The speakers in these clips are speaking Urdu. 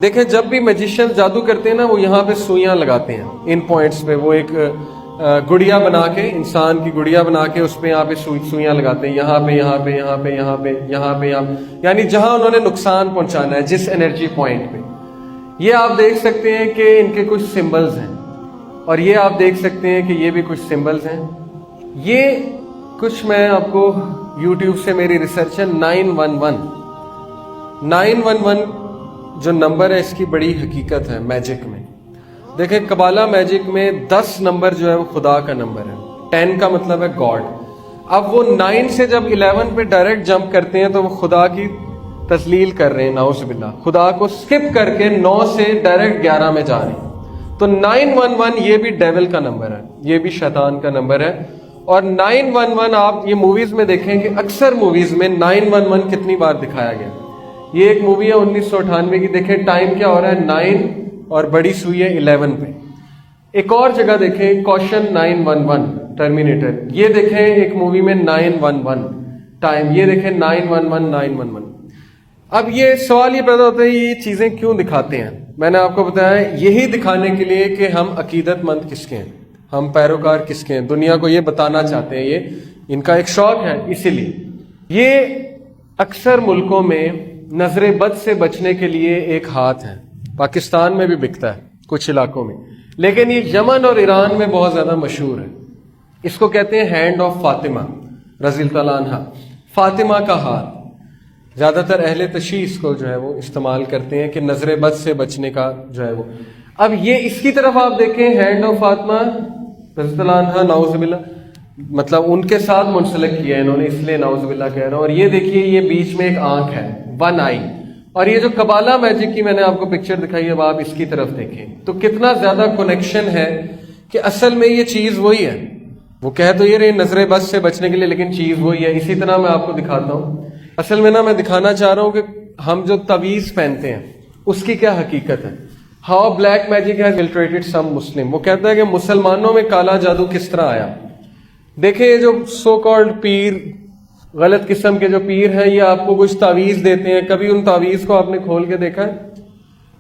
دیکھیں جب بھی میجیشین جادو کرتے ہیں نا وہ یہاں پہ سوئیاں لگاتے ہیں ان پوائنٹس پہ. وہ ایک گڑیا بنا کے انسان کی گڑیا بنا کے اس پہ یہاں پہ سوئیاں لگاتے ہیں, یہاں پہ یہاں پہ یہاں پہ یہاں پہ یہاں پہ یہاں, یعنی جہاں انہوں نے نقصان پہنچانا ہے جس انرجی پوائنٹ پہ. یہ آپ دیکھ سکتے ہیں کہ ان کے کچھ سمبلز ہیں, اور یہ آپ دیکھ سکتے ہیں کہ یہ بھی کچھ سمبلز ہیں. یہ کچھ میں آپ کو یوٹیوب سے میری ریسرچ ہے. 911 جو نمبر ہے اس کی بڑی حقیقت ہے میجک میں. دیکھیں قبالہ میجک میں 10 نمبر جو ہے وہ خدا کا نمبر ہے. 10 کا مطلب ہے گاڈ. اب وہ 9 سے جب 11 پہ ڈائریکٹ جمپ کرتے ہیں تو وہ خدا کی تسلیل کر رہے ہیں, نعوذ باللہ. خدا کو سکپ کر کے 9 سے ڈائریکٹ 11 میں جا رہے ہیں. تو 911 یہ بھی ڈیول کا نمبر ہے, یہ بھی شیطان کا نمبر ہے. اور 911 آپ یہ موویز میں دیکھیں کہ اکثر موویز میں 911 کتنی بار دکھایا گیا. یہ ایک مووی ہے 1998 کی, دیکھیں ٹائم کیا ہو رہا ہے 9 اور بڑی سوئی ہے 11 پہ. ایک اور جگہ دیکھیں کوشن 911 ٹرمینیٹر, یہ دیکھیں ایک مووی میں 911 ٹائم, یہ دیکھیں 911 911. اب یہ سوال یہ پیدا ہوتا ہے یہ چیزیں کیوں دکھاتے ہیں. میں نے آپ کو بتایا یہی دکھانے کے لیے کہ ہم عقیدت مند کس کے ہیں, ہم پیروکار کس کے ہیں, دنیا کو یہ بتانا چاہتے ہیں, یہ ان کا ایک شوق ہے. اسی لیے یہ اکثر ملکوں میں نظر بد سے بچنے کے لیے ایک ہاتھ ہے. پاکستان میں بھی بکتا ہے کچھ علاقوں میں, لیکن یہ یمن اور ایران میں بہت زیادہ مشہور ہے. اس کو کہتے ہیں ہینڈ آف فاطمہ رضی اللہ تعالیٰ عنہا, فاطمہ کا ہاتھ. زیادہ تر اہل تشیع اس کو جو ہے وہ استعمال کرتے ہیں کہ نظر بد سے بچنے کا جو ہے وہ. اب یہ اس کی طرف آپ دیکھیں ہینڈ آف فاطمہ رضی اللہ عنہا, نعوذ باللہ, مطلب ان کے ساتھ منسلک کیا ہے انہوں نے, اس لیے نعوذ باللہ کہہ رہا ہوں. اور یہ دیکھیے یہ بیچ میں ایک آنکھ ہے, 1 آئی. اور یہ جو قبالہ میجک کی میں نے آپ کو پکچر دکھائی ہے, اب آپ اس کی طرف دیکھیں تو کتنا زیادہ کنیکشن ہے کہ اصل میں یہ چیز وہی ہے. وہ کہہ تو یہ رہے نظر بد سے بچنے کے لیے, لیکن چیز وہی ہے. اسی طرح میں آپ کو دکھاتا ہوں. اصل میں میں دکھانا چاہ رہا ہوں کہ ہم جو تعویذ پہنتے ہیں اس کی کیا حقیقت ہے. ہاؤ بلیک میجک ہیز انفلٹریٹڈ سم مسلم. وہ کہتا ہے کہ مسلمانوں میں کالا جادو کس طرح آیا. دیکھیں یہ جو سو کالڈ پیر, غلط قسم کے جو پیر ہیں, یہ آپ کو کچھ تعویذ دیتے ہیں. کبھی ان تعویذ کو آپ نے کھول کے دیکھا ہے؟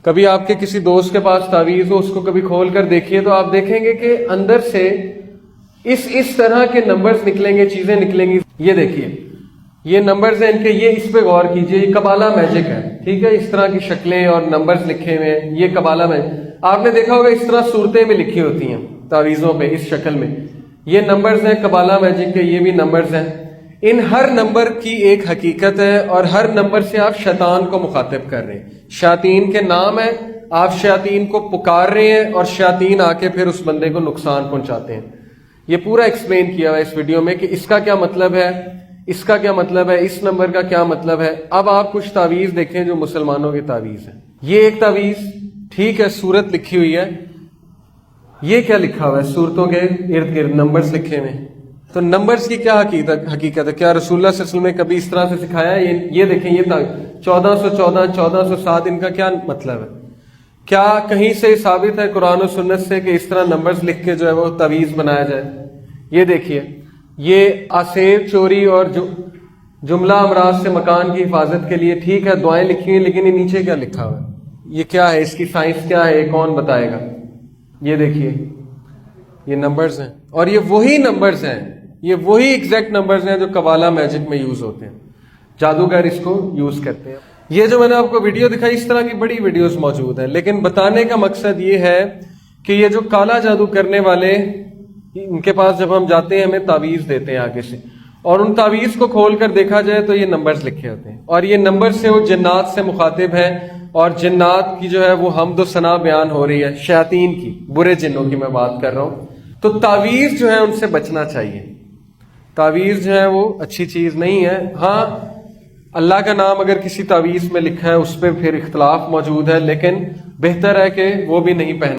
کبھی آپ کے کسی دوست کے پاس تعویذ ہو, اس کو کبھی کھول کر دیکھیے تو آپ دیکھیں گے کہ اندر سے اس طرح کے نمبرز نکلیں گے, چیزیں نکلیں گی. یہ دیکھیے یہ نمبرز ہیں ان کے, یہ اس پہ غور کیجئے. یہ قبالہ میجک ہے, ٹھیک ہے, اس طرح کی شکلیں اور نمبرز لکھے ہوئے ہیں. یہ قبالہ میجک آپ نے دیکھا ہوگا, اس طرح صورتیں بھی لکھی ہوتی ہیں تعویذوں پہ اس شکل میں. یہ نمبرز ہیں قبالہ میجک کے, یہ بھی نمبرز ہیں. ان ہر نمبر کی ایک حقیقت ہے, اور ہر نمبر سے آپ شیطان کو مخاطب کر رہے ہیں. شیاطین کے نام ہیں, آپ شیاطین کو پکار رہے ہیں, اور شیاطین آ کے پھر اس بندے کو نقصان پہنچاتے ہیں. یہ پورا ایکسپلین کیا ہوا ہے اس ویڈیو میں کہ اس کا کیا مطلب ہے, اس کا کیا مطلب ہے, اس نمبر کا کیا مطلب ہے. اب آپ کچھ تعویذ دیکھیں جو مسلمانوں کی تعویذ ہے. یہ ایک تعویذ, ٹھیک ہے, صورت لکھی ہوئی ہے. یہ کیا لکھا ہوا ہے, صورتوں کے ارد گرد نمبرز لکھے ہوئے. تو نمبرز کی کیا حقیقت ہے, کیا رسول اللہ صلی اللہ علیہ وسلم نے کبھی اس طرح سے سکھایا ہے؟ یہ دیکھیں یہ 1414 1407 ان کا کیا مطلب ہے. کیا کہیں سے ثابت ہے قرآن و سنت سے کہ اس طرح نمبرز لکھ کے جو ہے وہ تعویذ بنایا جائے؟ یہ دیکھیے یہ آسیب چوری اور جملہ امراض سے مکان کی حفاظت کے لیے, ٹھیک ہے, دعائیں لکھی ہیں, لیکن یہ نیچے کیا لکھا ہوا ہے, یہ کیا ہے, اس کی سائنس کیا ہے, یہ کون بتائے گا. یہ دیکھیے یہ نمبرز ہیں, اور یہ وہی نمبرز ہیں, یہ وہی ایگزیکٹ نمبرز ہیں جو قبالہ میجک میں یوز ہوتے ہیں. جادوگر اس کو یوز کرتے ہیں. یہ جو میں نے آپ کو ویڈیو دکھائی, اس طرح کی بڑی ویڈیوز موجود ہیں, لیکن بتانے کا مقصد یہ ہے کہ یہ جو کالا جادو کرنے والے, ان کے پاس جب ہم جاتے ہیں ہمیں تعویذ دیتے ہیں آگے سے, اور ان تعویذ کو کھول کر دیکھا جائے تو یہ نمبرز لکھے ہوتے ہیں, اور یہ نمبر سے وہ جنات سے مخاطب ہیں, اور جنات کی جو ہے وہ حمد و ثنا بیان ہو رہی ہے. شیاطین کی, برے جنوں کی میں بات کر رہا ہوں. تو تعویذ جو ہے ان سے بچنا چاہیے. تعویذ جو ہے وہ اچھی چیز نہیں ہے. ہاں اللہ کا نام اگر کسی تعویذ میں لکھا ہے اس پہ پھر اختلاف موجود ہے, لیکن بہتر ہے کہ وہ بھی نہیں پہنا.